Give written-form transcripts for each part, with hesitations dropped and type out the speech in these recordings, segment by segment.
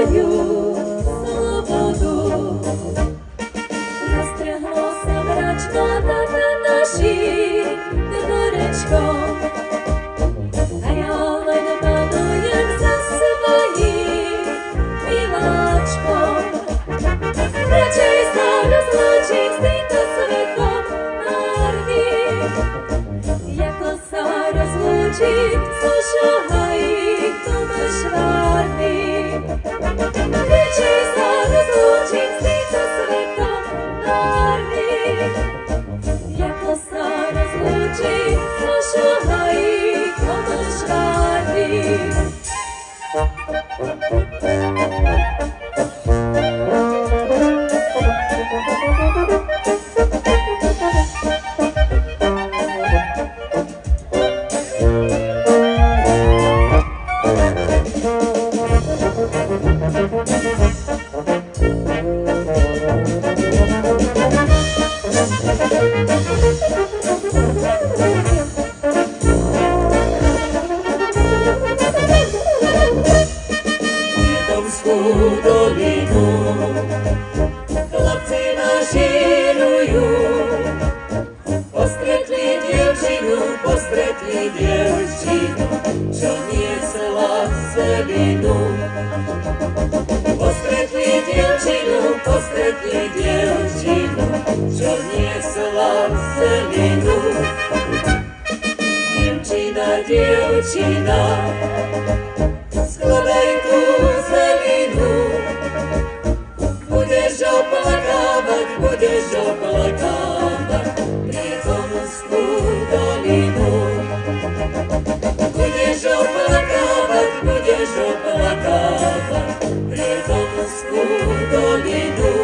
svoju slobodu. Roztrhlo sa mračko nad našim dvorečkom a ja len malujem za svojím miláčkom. Radšej sa rozlúčim s týmto svetom márnym, jako sa rozlúčim so šahajíkom švárnym. Radšej sa rozlúčim s týmto svetom márnym, jako sa rozlúčim so šahajíkom švárnym. Dolinu chlapci maširujú, postretli dievčinu, čo niesla zelinu. Postretli dievčinu, čo niesla zelinu. Dievčina, skladaj tú zelinu, budeš oplakávať Priedomskú dolinu. Budeš oplakávať Priedomskú dolinu.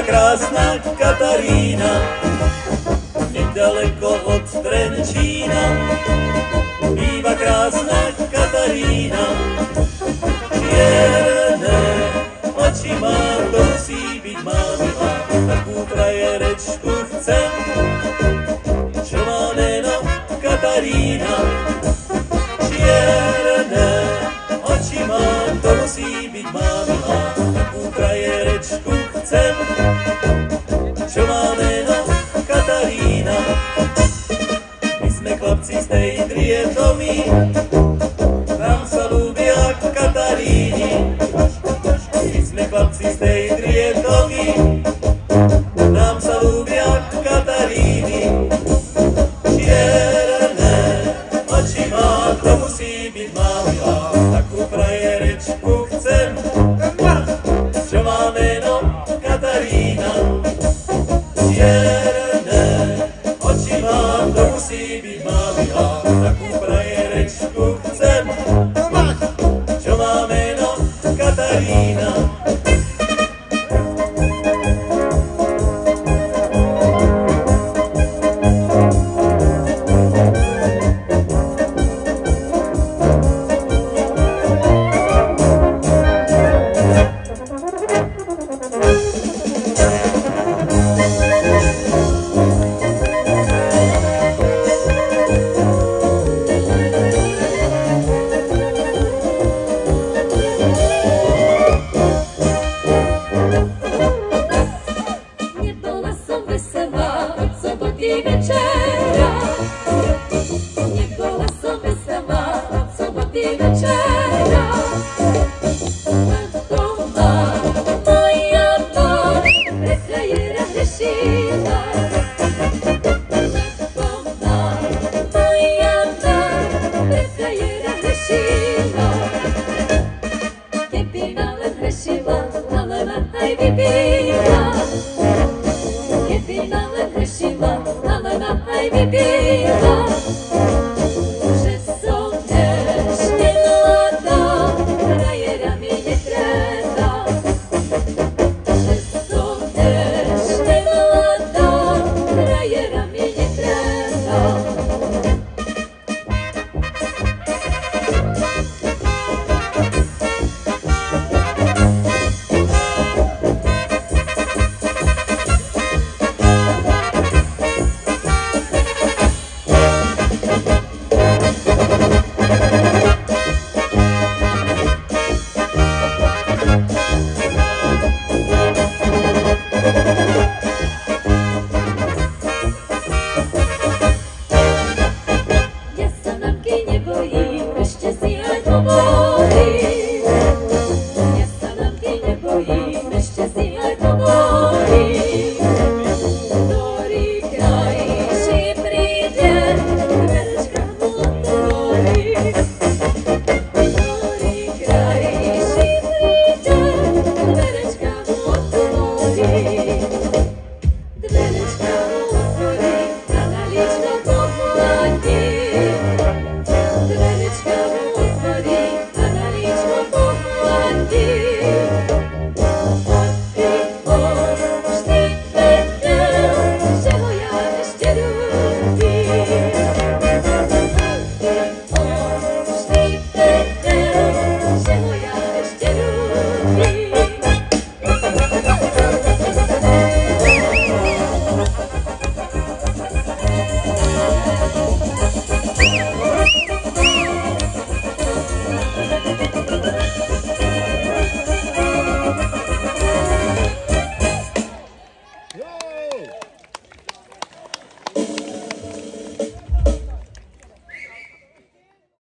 Krásna Katarína, nedaleko od Trenčína, býva krásna Katarína. Čierne oči má, to musí byť mávila, takú frajerečku chcem, čo má meno Katarína. Čierne oči má, to musí byť mávila, takú frajerečku chcem, čo má meno Katarína. My sme chlapci z tej Driendomy, nám sa ľúbia Kataríni. My sme chlapci z tej Driendomy, nám sa ľúbia Kataríni. Čierne oči má, to musí byť mávila, takú frajerečku chcem, čo má meno Katarína. Čierne oči má, to musí byť mávila, takú frajerečku chcem, čo má meno Katarína. si aj to bolo